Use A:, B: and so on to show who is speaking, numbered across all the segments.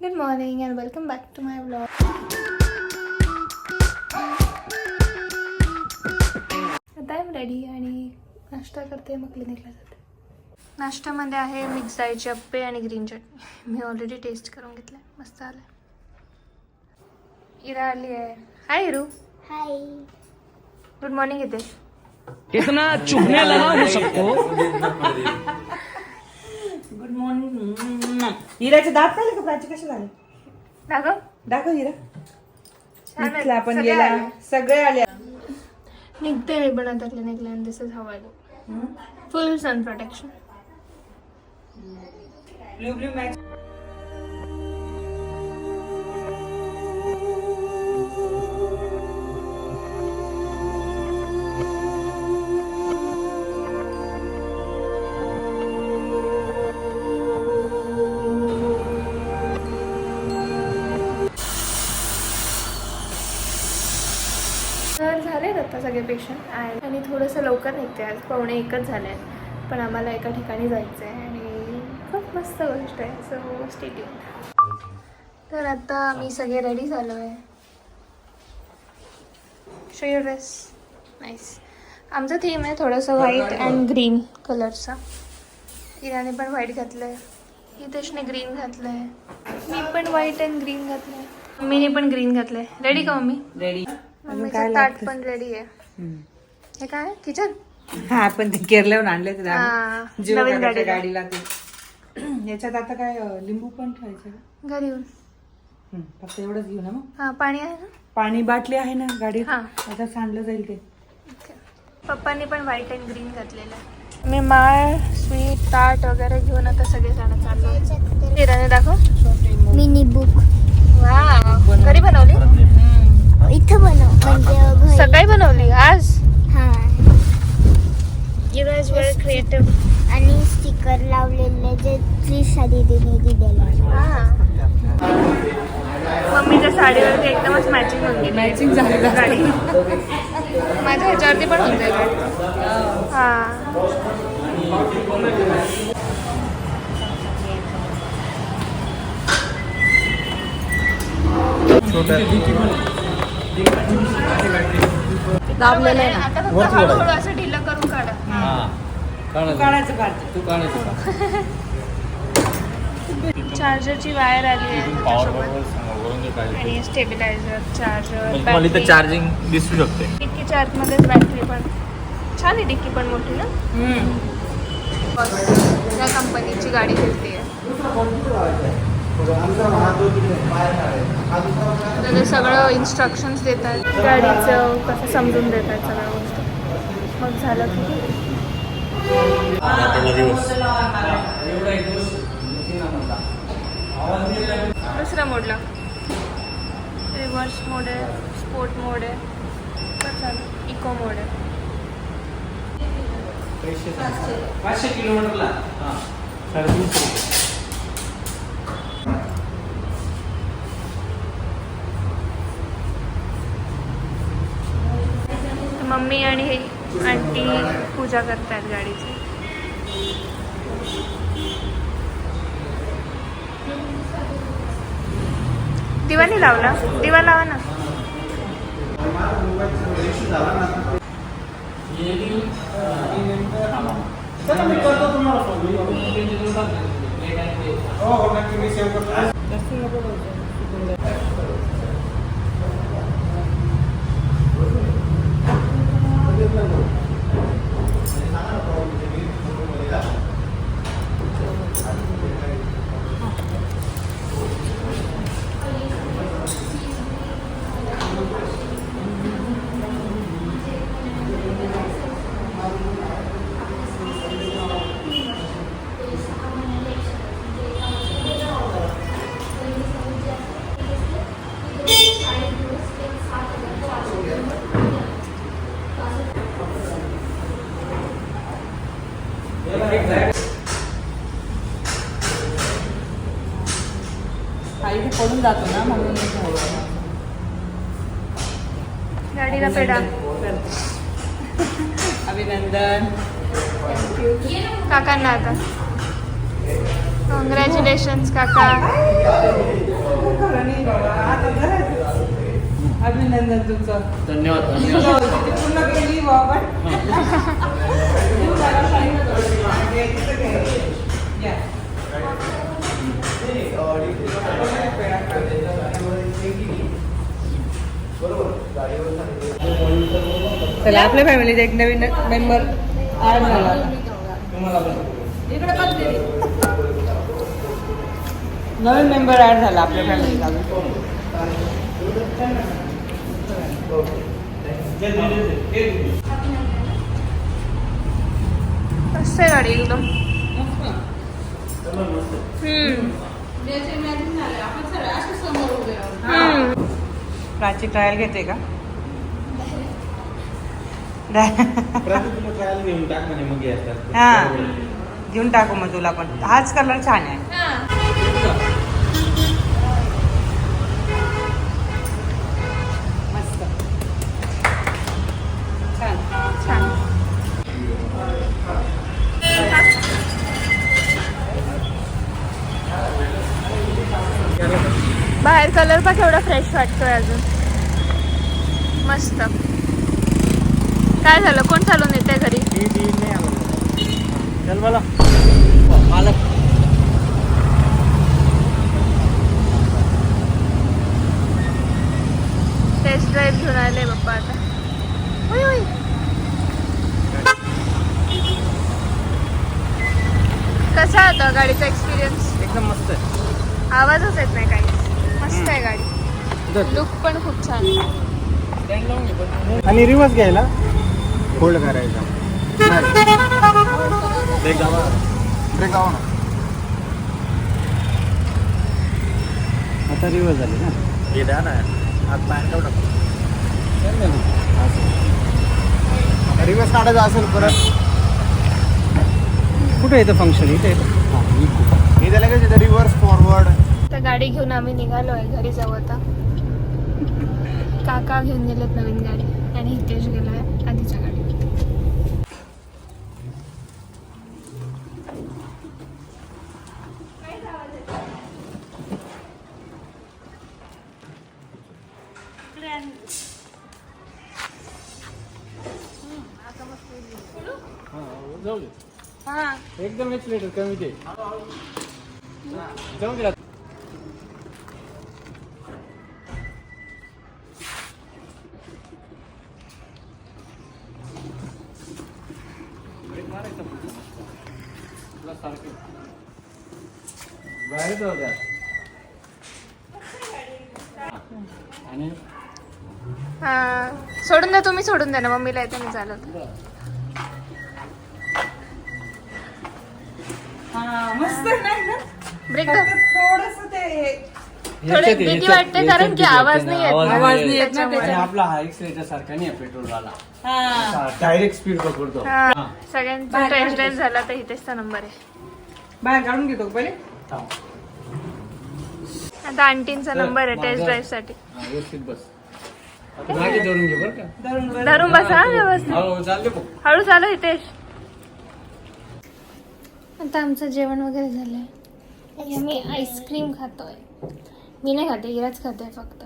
A: Good morning and welcome back to my vlog. आता I ready आणि नाश्ता करते, मग क्लिनिकला जाते. नाश्त्यामध्ये आहे मिक्स डाळीचे अप्पे आणि ग्रीन चटणी. मी ऑलरेडी टेस्ट करून घेतलं, मस्त आलं. इरा आली आहे. हाय इरू.
B: हाय.
A: गुड मॉर्निंग येते.
C: इतना चुभने लगा हो सबको.
D: Good morning. हिराचे दात पाहिले का प्राची कसे झाले?
A: दाखव
D: दाखव हिरा.
A: छान आहेत.
D: इथला पण
A: सगळे
D: गेला,
A: आले.
D: सगळे आले.
A: निघते मी पण आता क्लिनिकला आणि this is how I look. Full sun protection.
D: Blue blue match.
A: तर झालेत आता सगळे पेशंट आणि थोडंसं लवकर निघते. आज 1:15 झाले आहेत, पण आम्हाला एका ठिकाणी जायचं आहे आणि खूप मस्त गोष्ट आहे. So stay tuned. तर आता आम्ही सगळे रेडी झालो आहे. Show your dress. नाईस. आमचं थीम आहे थोडंसं व्हाईट अँड ग्रीन कलरचा. इराने पण व्हाईट घातलं आहे, हितेशने ग्रीन घातलं आहे, मी पण व्हाईट अँड ग्रीन घातलं आहे, मम्मीने पण ग्रीन घातलं आहे. रेडी का मम्मी?
D: रेडी.
A: मम्मीचं ताट पण रेडी आहे. हे काय किचन?
D: हा, आपण ते केरल्याहून आणले ते
A: हा,
D: जीव
A: नवीन
D: काकाच्या
A: गाडीला.
D: गाडीला ते. याच्यात आता काय लिंबू पण ठेवायचं का?
A: घरी येऊन.
D: फक्त एवढंच घेऊ ना मग.
A: हा, पाणी आहे ना?
D: पाणी बाटली आहे ना गाडीत.
A: हा.
D: आता सांडलं जाईल ते.
A: पप्पांनी पण व्हाईट अँड ग्रीन घातलेलं आहे. मी माळ, स्वीट, ताट वगैरे घेऊन आता सगळे जण चाललो. इराने दाखव.
B: मिनी बुक
A: वा, घरी बनवली?
B: इथं बनव म्हणजे घरी.
A: सकाळी बनवली आज.
B: हा.
A: You guys were creative.
B: आणि स्टिकर लावलेले जे त्रिशा दीदीने दिलेले.
A: मम्मीच्या साडीवरती एकदमच मॅचिंग होऊन गेली.
D: मॅचिंग झालं
A: गाडी. माझ्या ह्याच्यावरती पण होऊन जाईल गाडी. हा.
D: दाबलेलं आहे ना.
A: आता फक्त हळूहळू असं ढिलं करून काढा.
D: काढायचं काढते.
C: तू काढायचं.
A: चार्जरची वायर आली आहे त्याच्यासोबत आणि स्टेबिलायझर, चार्जर,
C: तुम्हाला इथं चार्जिंग दिसू शकते.
A: डिक्कीच्या आतमध्येच बॅटरी पण छान आहे. डिक्की पण मोठी ना. त्या कंपनीची गाडी घेतली आहे. ते सगळं इन्स्ट्रक्शन्स देतात, गाडीचं कसं समजून देतात सगळ्या गोष्टी. मग झालं की दुसऱ्या मोडला रिव्हर्स मोड आहे, स्पोर्ट मोड आहे, बस झालं. इको मोड आहे.
C: 500 किलोमीटरला 350
A: मम्मी आणि आंटी पूजा करतात गाडीची. दिवा नाही लावला? दिवा लावा ना.
D: काही पडून जातो ना म्हणून.
A: गाडीला पेडा.
D: अभिनंदन.
A: काकांना आता कॉंग्रॅच्युलेशन्स काका.
D: अभिनंदन तुमचं.
C: धन्यवाद
D: पूर्ण केली बाबा. या. चला आपल्या फॅमिलीत एक नवीन मेंबर ऍड झाला. नवीन मेंबर ऍड झाला आपल्या फॅमिलीत.
A: मस्त आहे गाडी एकदम.
D: प्राची ट्रायल घेते का?
C: ट्रायल घेऊन टाक म्हणजे मग येतात.
D: हा घेऊन टाकू मग तुला पण. हाच कलर छान आहे. मस्त छान.
A: छान. बाहेर कलर पण केवढा फ्रेश वाटतोय अजून. मस्त. काय झालं, कोण चालून येते घरी?
C: चल मला मालक.
A: टेस्ट ड्राईव्ह घेऊन आले बाप्पा आता. होय होय. कसा होता गाडीचा एक्सपिरियन्स?
C: एकदम मस्त आहे.
A: आवाजच येत नाही काही. मस्त आहे गाडी. लुक पण खूप छान.
C: आणि रिवर्स घ्यायला होल्ड करायचा. ब्रेक दाबा ना. आता रिवर्स झाली ना. हे द्या ना. आज पॅन काढ. रिवर्स काढायचं असेल परत. कुठे येतं फंक्शन? इथे येतं. इथे लगेच येतं रिवर्स फॉरवर्ड.
A: तर गाडी घेऊन आम्ही निघालोय. घरी जाऊ आता. काका घेऊन गेलेत नवीन गाडी आणि हितेश गेलाय आधीच्या गाडीत.
C: जाऊ दे.
A: हा
C: एकदम एक्सलेटर कमी ते. जाऊ दे. बाहेर जाऊ द्या. आणि
A: हा सोडून द्या. तुम्ही सोडून द्या ना. मम्मीला येते मी चालत.
D: हा मस्त नाही ना.
A: ब्रेक
D: थोडस ते
A: थोडी भीती वाटते कारण की आवाज नाही येत.
D: आवाज नाही येत ना
C: आणि
D: त्याच्यामुळे.
C: आपला हा एक्सलेटर सारखा नाही आहे पेट्रोलवाला.
D: हा
C: डायरेक्ट स्पीड पकडतो.
A: हा सगळ्यांचा टेस्ट ड्राईव्ह झाला तर हितेशचा नंबर आहे.
D: बाहेर काढून घेतो पहिले.
A: आता आंटींचा नंबर आहे टेस्ट ड्राईव्ह साठी.
C: व्यवस्थित बस. मागे धरून घे बरं का.
A: धरून बसा हा व्यवस्थित.
C: हो चालले भाऊ.
A: हळू चालू हितेश. आता आमचं जेवण वगैरे झालंय. मी आईस्क्रीम खातोय. मी नाही खाते, इराच खाते फक्त.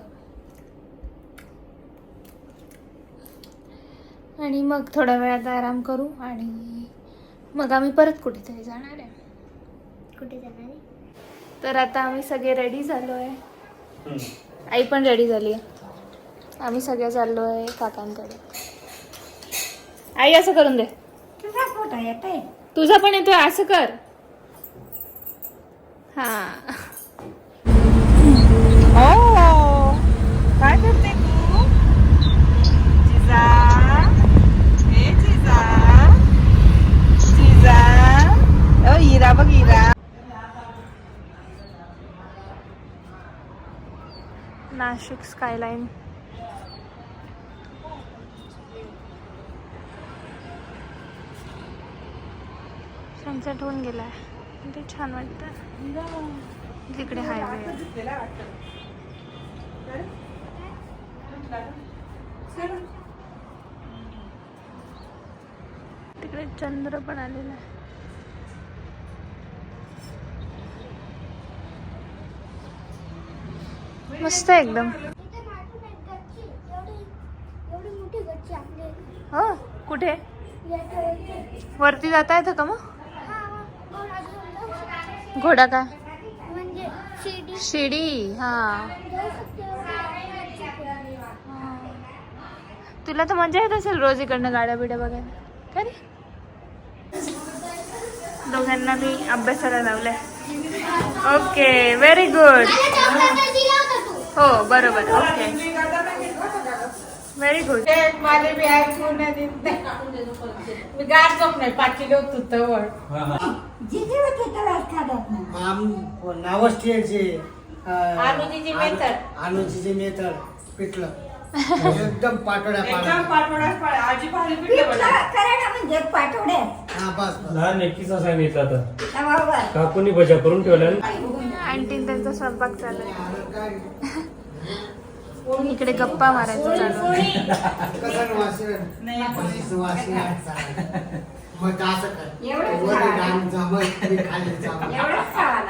A: आणि मग थोड्या वेळात आराम करू आणि मग आम्ही परत कुठेतरी जाणार आहे.
B: कुठे जाणार आहे?
A: तर आता आम्ही सगळे रेडी झालो आहे. आई पण रेडी झाली आहे. आम्ही सगळे चाललो आहे काकांकडे. आई असं करून दे.
B: तुझा फोटो येत आहे.
A: तुझा पण येतोय असं कर. हा
D: हो काय करते तू? चिजा ए चिजा चिजा. ओ हिरा बघ हिरा.
A: नाशिक स्कायलाईन. सनसेट होऊन गेलाय. ते छान वाटतं. तिकडे हायवे. तिकडे चंद्र पण आलेला आहे. मस्त आहे एकदम.
B: इथे मागून एक गच्ची, एवढी
A: हो कुठे वरती जाता येतं का मग घोडा का
B: म्हणजे शिडी
A: शिडी हा तुला तर मजा येत असेल रोज इकडनं गाड्या बिड्या बघायला का रे दोघांना मी अभ्यासाला लावलंय ओके व्हेरी गुड हो बरोबर ओके व्हेरी गुड
D: माझे बी ऐकून मी गाठ झोप नाही पाचीले होतो तवर
C: नावच ठेवायचे
D: अनुजीची मेथड
C: अनुजीचे मेथड पिठलं एकदम पाटोड्या पाड्या
D: आजी भारी पिठलं
C: हा बस बस.
E: लहान नक्कीच असा येत आता काकूनी बजा करून ठेवल्या ना.
A: आणखीन त्यांचा स्वयंपाक चालू आहे इकडे गप्पा मारायचं चालू आहे.
C: कसं वाशी मग असं कर वरती डाळ जमत मी खाली जमत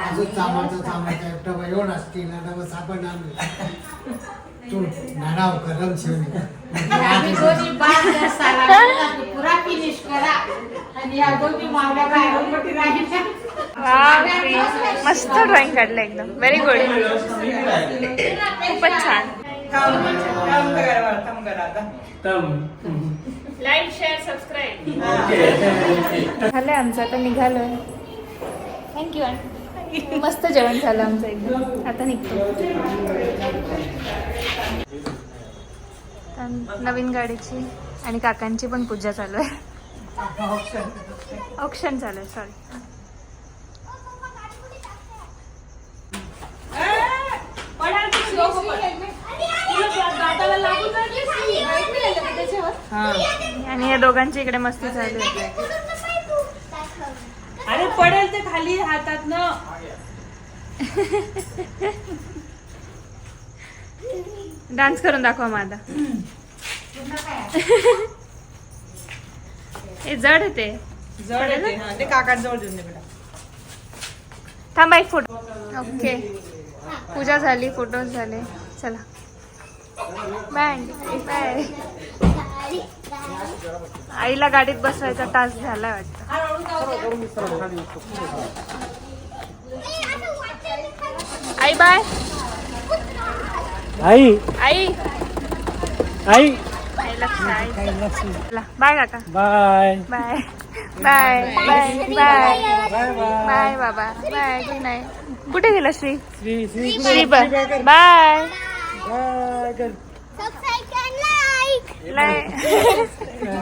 C: अजून चामायचं एकटा एवढा स्टील डबा साबण आणलं तू नाराव गरम शिवणी
D: पुरा फिनिश करा आणि या दोन्ही मावल्या बाहेरून मोठी राहिल्या
A: वाव, श्री. मस्त ड्रॉइंग काढलं एकदम व्हेरी गुड खूपच छान लाईक शेअर सबस्क्राईब झालंय आमचं आता निघालोय थँक्यू मस्त जेवण झालं आमचं एकदम आता निघतो नवीन गाडीची आणि काकांची पण पूजा चालू आहे ऑप्शन चालू आहे सॉरी आणि या दोघांची इकडे मस्ती चालू आहे
D: अरे पडेल ते खाली हातात ना
A: डान्स करून दाखवा माझा हे जड आहे ते
D: जड येते हा, ते काकांजवळ देऊन दे बेटा
A: थांबा एक फोटो ओके पूजा झाली फोटोज झाले चला बाय बाय आईला गाडीत बसवायचा तास झालाय वाटतं आई बाय
E: आई
A: आई
E: आई
A: आई लक्ष आई चला बाय काका
E: bye
A: bye bye bye bye bye बाबा बाय गुड नाईट कुठे गेला Shri
E: Shri Shri
A: Shri bye bye
E: bye कर
B: सबस्क्राईब करा लाईक
A: लाय